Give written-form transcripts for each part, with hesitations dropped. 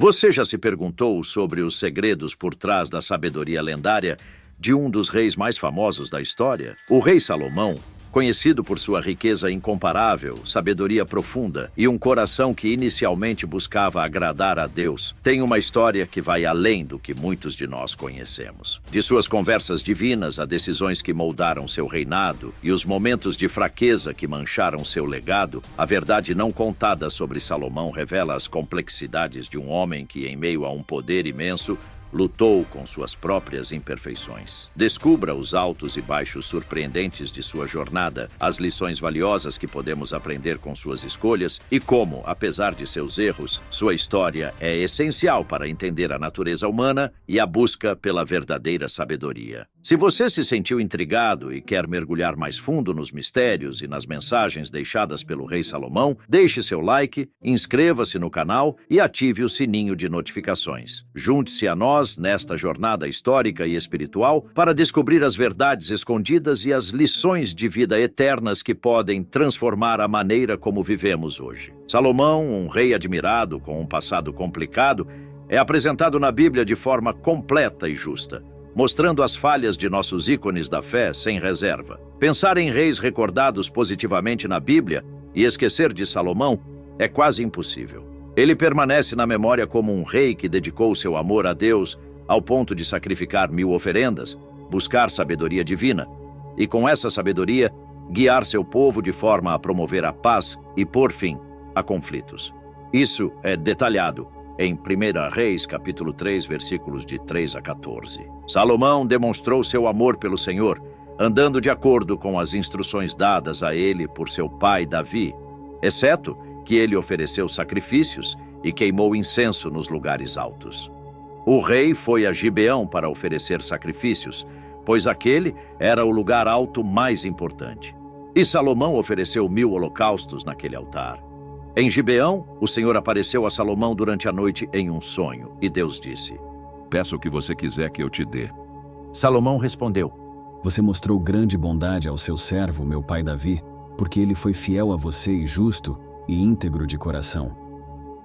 Você já se perguntou sobre os segredos por trás da sabedoria lendária de um dos reis mais famosos da história? O rei Salomão, conhecido por sua riqueza incomparável, sabedoria profunda e um coração que inicialmente buscava agradar a Deus, tem uma história que vai além do que muitos de nós conhecemos. De suas conversas divinas a decisões que moldaram seu reinado e os momentos de fraqueza que mancharam seu legado, a verdade não contada sobre Salomão revela as complexidades de um homem que, em meio a um poder imenso, lutou com suas próprias imperfeições. Descubra os altos e baixos surpreendentes de sua jornada, as lições valiosas que podemos aprender com suas escolhas e como, apesar de seus erros, sua história é essencial para entender a natureza humana e a busca pela verdadeira sabedoria. Se você se sentiu intrigado e quer mergulhar mais fundo nos mistérios e nas mensagens deixadas pelo rei Salomão, deixe seu like, inscreva-se no canal e ative o sininho de notificações. Junte-se a nós nesta jornada histórica e espiritual para descobrir as verdades escondidas e as lições de vida eternas que podem transformar a maneira como vivemos hoje. Salomão, um rei admirado com um passado complicado, é apresentado na Bíblia de forma completa e justa, mostrando as falhas de nossos ícones da fé sem reserva. Pensar em reis recordados positivamente na Bíblia e esquecer de Salomão é quase impossível. Ele permanece na memória como um rei que dedicou seu amor a Deus ao ponto de sacrificar 1000 oferendas, buscar sabedoria divina e, com essa sabedoria, guiar seu povo de forma a promover a paz e pôr fim a conflitos. Isso é detalhado em 1 Reis, capítulo 3, versículos de 3 a 14. Salomão demonstrou seu amor pelo Senhor, andando de acordo com as instruções dadas a ele por seu pai Davi, exceto que ele ofereceu sacrifícios e queimou incenso nos lugares altos. O rei foi a Gibeão para oferecer sacrifícios, pois aquele era o lugar alto mais importante. E Salomão ofereceu 1000 holocaustos naquele altar. Em Gibeão, o Senhor apareceu a Salomão durante a noite em um sonho, e Deus disse: Peça o que você quiser que eu te dê. Salomão respondeu: Você mostrou grande bondade ao seu servo, meu pai Davi, porque ele foi fiel a você e justo e íntegro de coração.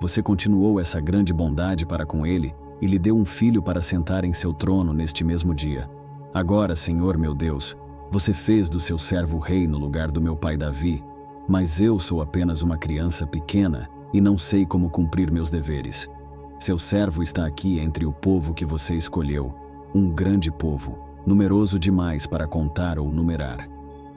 Você continuou essa grande bondade para com ele e lhe deu um filho para sentar em seu trono neste mesmo dia. Agora, Senhor meu Deus, você fez do seu servo rei no lugar do meu pai Davi, mas eu sou apenas uma criança pequena e não sei como cumprir meus deveres. Seu servo está aqui entre o povo que você escolheu, um grande povo, numeroso demais para contar ou numerar.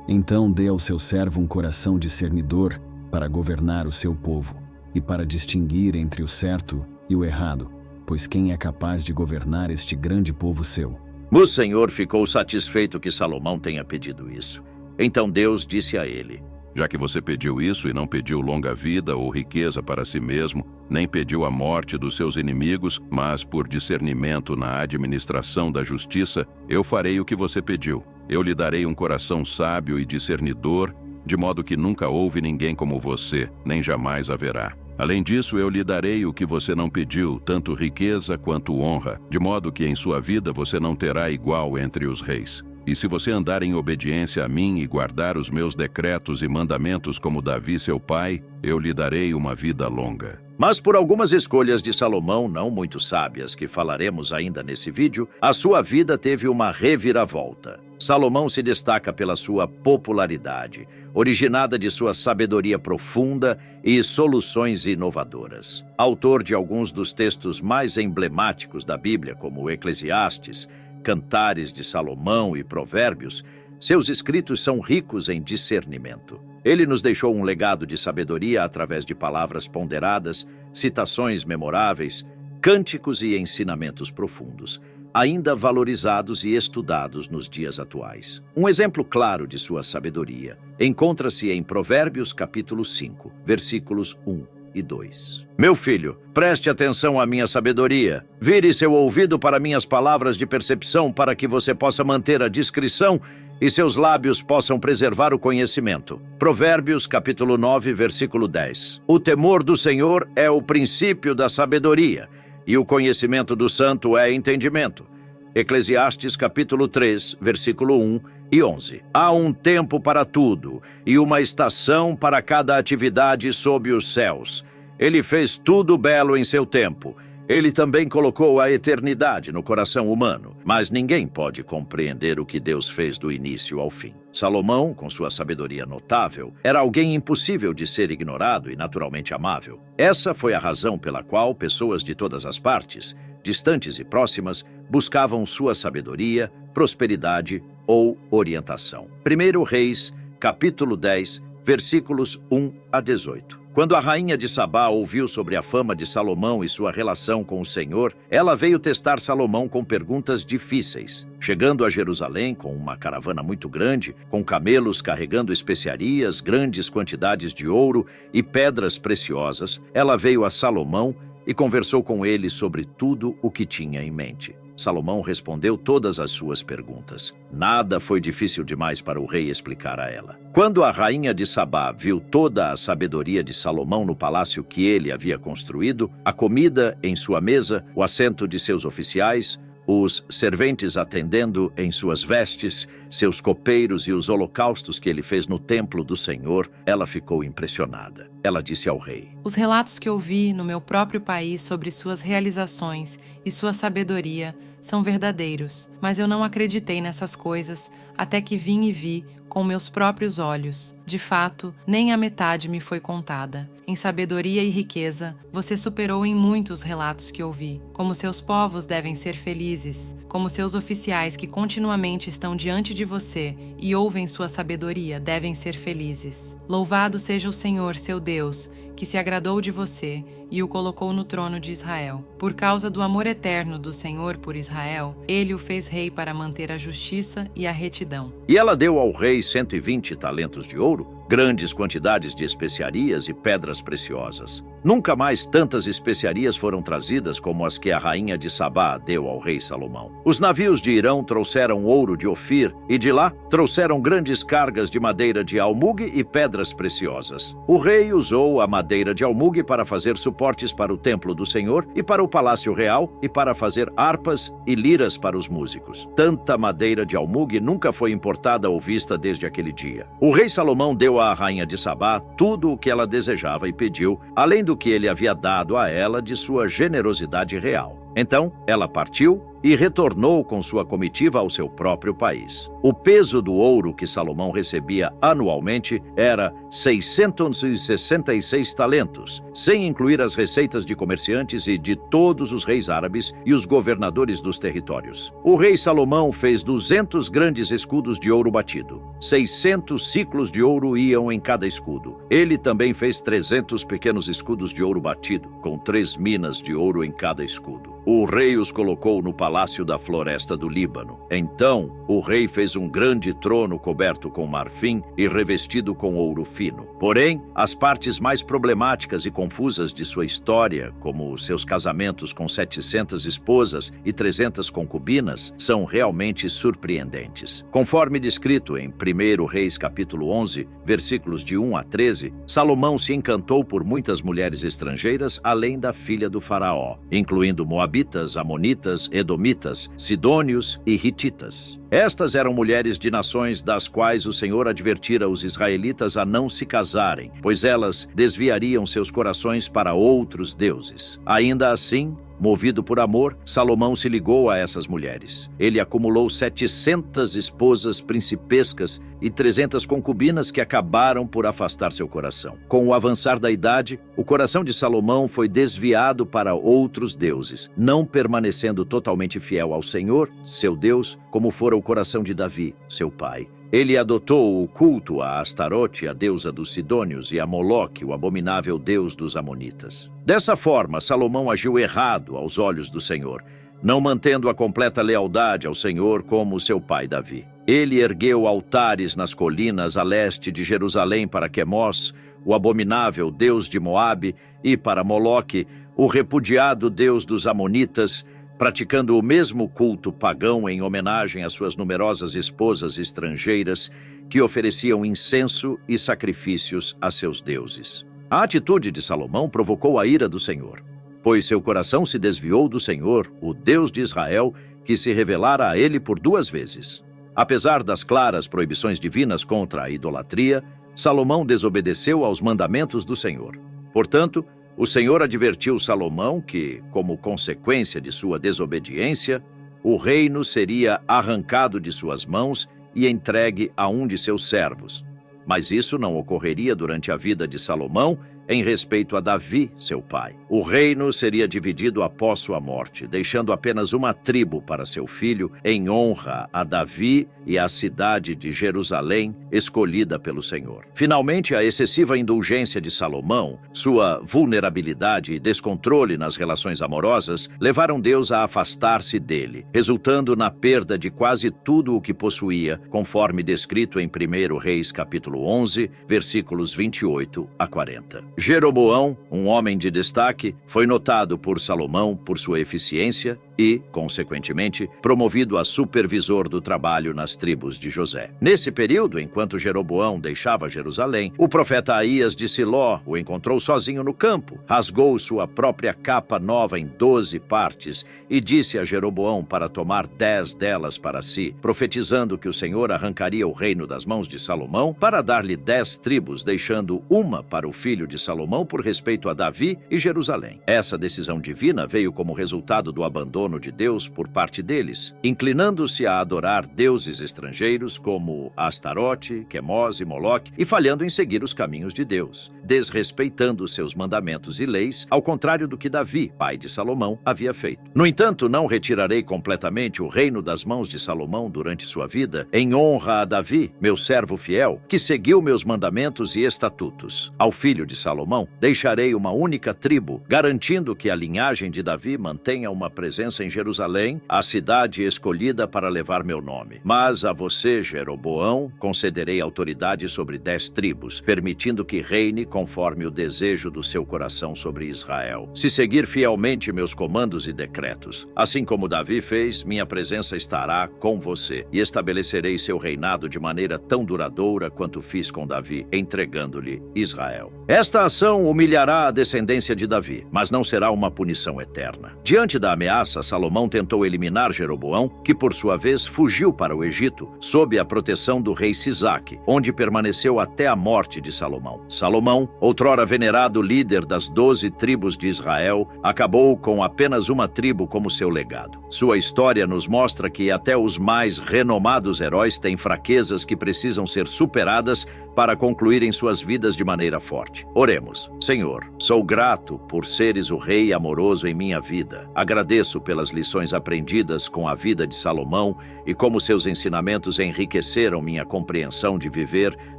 Então dê ao seu servo um coração discernidor para governar o seu povo e para distinguir entre o certo e o errado, pois quem é capaz de governar este grande povo seu? O Senhor ficou satisfeito que Salomão tenha pedido isso. Então Deus disse a ele: Já que você pediu isso e não pediu longa vida ou riqueza para si mesmo, nem pediu a morte dos seus inimigos, mas por discernimento na administração da justiça, eu farei o que você pediu. Eu lhe darei um coração sábio e discernidor, de modo que nunca houve ninguém como você, nem jamais haverá. Além disso, eu lhe darei o que você não pediu, tanto riqueza quanto honra, de modo que em sua vida você não terá igual entre os reis. E se você andar em obediência a mim e guardar os meus decretos e mandamentos como Davi, seu pai, eu lhe darei uma vida longa. Mas por algumas escolhas de Salomão, não muito sábias, que falaremos ainda nesse vídeo, a sua vida teve uma reviravolta. Salomão se destaca pela sua popularidade, originada de sua sabedoria profunda e soluções inovadoras. Autor de alguns dos textos mais emblemáticos da Bíblia, como Eclesiastes, Cantares de Salomão e Provérbios, seus escritos são ricos em discernimento. Ele nos deixou um legado de sabedoria através de palavras ponderadas, citações memoráveis, cânticos e ensinamentos profundos, ainda valorizados e estudados nos dias atuais. Um exemplo claro de sua sabedoria encontra-se em Provérbios capítulo 5, versículos 1 e 2. Meu filho, preste atenção à minha sabedoria. Vire seu ouvido para minhas palavras de percepção para que você possa manter a discrição e seus lábios possam preservar o conhecimento. Provérbios, capítulo 9, versículo 10. O temor do Senhor é o princípio da sabedoria, e o conhecimento do santo é entendimento. Eclesiastes, capítulo 3, versículo 1 e 11. Há um tempo para tudo, e uma estação para cada atividade sob os céus. Ele fez tudo belo em seu tempo, Ele também colocou a eternidade no coração humano, mas ninguém pode compreender o que Deus fez do início ao fim. Salomão, com sua sabedoria notável, era alguém impossível de ser ignorado e naturalmente amável. Essa foi a razão pela qual pessoas de todas as partes, distantes e próximas, buscavam sua sabedoria, prosperidade ou orientação. 1 Reis, capítulo 10, versículos 1 a 18. Quando a rainha de Sabá ouviu sobre a fama de Salomão e sua relação com o Senhor, ela veio testar Salomão com perguntas difíceis. Chegando a Jerusalém com uma caravana muito grande, com camelos carregando especiarias, grandes quantidades de ouro e pedras preciosas, ela veio a Salomão e conversou com ele sobre tudo o que tinha em mente. Salomão respondeu todas as suas perguntas. Nada foi difícil demais para o rei explicar a ela. Quando a rainha de Sabá viu toda a sabedoria de Salomão no palácio que ele havia construído, a comida em sua mesa, o assento de seus oficiais, os serventes atendendo em suas vestes, seus copeiros e os holocaustos que ele fez no templo do Senhor, ela ficou impressionada. Ela disse ao rei: Os relatos que ouvi no meu próprio país sobre suas realizações e sua sabedoria são verdadeiros, mas eu não acreditei nessas coisas até que vim e vi com meus próprios olhos. De fato, nem a metade me foi contada. Em sabedoria e riqueza, você superou em muitos relatos que ouvi. Como seus povos devem ser felizes, como seus oficiais que continuamente estão diante de você e ouvem sua sabedoria devem ser felizes. Louvado seja o Senhor, seu Deus, que se agradou de você e o colocou no trono de Israel. Por causa do amor eterno do Senhor por Israel, ele o fez rei para manter a justiça e a retidão. E ela deu ao rei 120 talentos de ouro, grandes quantidades de especiarias e pedras preciosas. Nunca mais tantas especiarias foram trazidas como as que a rainha de Sabá deu ao rei Salomão. Os navios de Irão trouxeram ouro de Ofir e de lá trouxeram grandes cargas de madeira de almugue e pedras preciosas. O rei usou a madeira de almugue para fazer suportes para o templo do Senhor e para o palácio real e para fazer harpas e liras para os músicos. Tanta madeira de almugue nunca foi importada ou vista desde aquele dia. O rei Salomão deu à rainha de Sabá tudo o que ela desejava e pediu, além do que ele havia dado a ela de sua generosidade real. Então, ela partiu e retornou com sua comitiva ao seu próprio país. O peso do ouro que Salomão recebia anualmente era 666 talentos, sem incluir as receitas de comerciantes e de todos os reis árabes e os governadores dos territórios. O rei Salomão fez 200 grandes escudos de ouro batido. 600 ciclos de ouro iam em cada escudo. Ele também fez 300 pequenos escudos de ouro batido, com 3 minas de ouro em cada escudo. O rei os colocou no palácio da floresta do Líbano. Então, o rei fez um grande trono coberto com marfim e revestido com ouro fino. Porém, as partes mais problemáticas e confusas de sua história, como seus casamentos com 700 esposas e 300 concubinas, são realmente surpreendentes. Conforme descrito em 1 Reis capítulo 11, versículos de 1 a 13, Salomão se encantou por muitas mulheres estrangeiras, além da filha do faraó, incluindo Moabitas, Amonitas, Edomitas, Sidônios e Hititas. Estas eram mulheres de nações das quais o Senhor advertira os israelitas a não se casarem, pois elas desviariam seus corações para outros deuses. Ainda assim, movido por amor, Salomão se ligou a essas mulheres. Ele acumulou 700 esposas principescas e 300 concubinas que acabaram por afastar seu coração. Com o avançar da idade, o coração de Salomão foi desviado para outros deuses, não permanecendo totalmente fiel ao Senhor, seu Deus, como fora o coração de Davi, seu pai. Ele adotou o culto a Astarote, a deusa dos Sidônios, e a Moloque, o abominável deus dos Amonitas. Dessa forma, Salomão agiu errado aos olhos do Senhor, não mantendo a completa lealdade ao Senhor como seu pai Davi. Ele ergueu altares nas colinas a leste de Jerusalém para Quemós, o abominável deus de Moabe, e para Moloque, o repudiado deus dos Amonitas, praticando o mesmo culto pagão em homenagem às suas numerosas esposas estrangeiras que ofereciam incenso e sacrifícios a seus deuses. A atitude de Salomão provocou a ira do Senhor, pois seu coração se desviou do Senhor, o Deus de Israel, que se revelara a ele por 2 vezes. Apesar das claras proibições divinas contra a idolatria, Salomão desobedeceu aos mandamentos do Senhor. Portanto, o Senhor advertiu Salomão que, como consequência de sua desobediência, o reino seria arrancado de suas mãos e entregue a um de seus servos. Mas isso não ocorreria durante a vida de Salomão em respeito a Davi, seu pai. O reino seria dividido após sua morte, deixando apenas uma tribo para seu filho, em honra a Davi e à cidade de Jerusalém, escolhida pelo Senhor. Finalmente, a excessiva indulgência de Salomão, sua vulnerabilidade e descontrole nas relações amorosas, levaram Deus a afastar-se dele, resultando na perda de quase tudo o que possuía, conforme descrito em 1 Reis capítulo 11, versículos 28 a 40. Jeroboão, um homem de destaque, foi notado por Salomão por sua eficiência e, consequentemente, promovido a supervisor do trabalho nas tribos de José. Nesse período, enquanto Jeroboão deixava Jerusalém, o profeta Aías de Siló o encontrou sozinho no campo, rasgou sua própria capa nova em 12 partes e disse a Jeroboão para tomar 10 delas para si, profetizando que o Senhor arrancaria o reino das mãos de Salomão para dar-lhe 10 tribos, deixando uma para o filho de Salomão por respeito a Davi e Jerusalém. Essa decisão divina veio como resultado do abandono de Deus por parte deles, inclinando-se a adorar deuses estrangeiros como Astarote, Quemós e Moloque e falhando em seguir os caminhos de Deus, desrespeitando seus mandamentos e leis, ao contrário do que Davi, pai de Salomão, havia feito. No entanto, não retirarei completamente o reino das mãos de Salomão durante sua vida, em honra a Davi, meu servo fiel, que seguiu meus mandamentos e estatutos. Ao filho de Salomão, deixarei uma única tribo, garantindo que a linhagem de Davi mantenha uma presença em Jerusalém, a cidade escolhida para levar meu nome. Mas a você, Jeroboão, concederei autoridade sobre 10 tribos, permitindo que reine conforme o desejo do seu coração sobre Israel. Se seguir fielmente meus comandos e decretos, assim como Davi fez, minha presença estará com você e estabelecerei seu reinado de maneira tão duradoura quanto fiz com Davi, entregando-lhe Israel. Esta ação humilhará a descendência de Davi, mas não será uma punição eterna. Diante da ameaça, Salomão tentou eliminar Jeroboão, que por sua vez fugiu para o Egito, sob a proteção do rei Sisaque, onde permaneceu até a morte de Salomão. Salomão, outrora venerado líder das 12 tribos de Israel, acabou com apenas uma tribo como seu legado. Sua história nos mostra que até os mais renomados heróis têm fraquezas que precisam ser superadas para concluírem suas vidas de maneira forte. Oremos. Senhor, sou grato por seres o rei amoroso em minha vida. Agradeço pelas lições aprendidas com a vida de Salomão e como seus ensinamentos enriqueceram minha compreensão de viver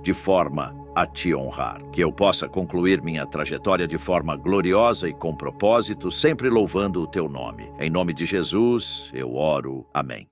de forma a te honrar. Que eu possa concluir minha trajetória de forma gloriosa e com propósito, sempre louvando o teu nome. Em nome de Jesus, eu oro. Amém.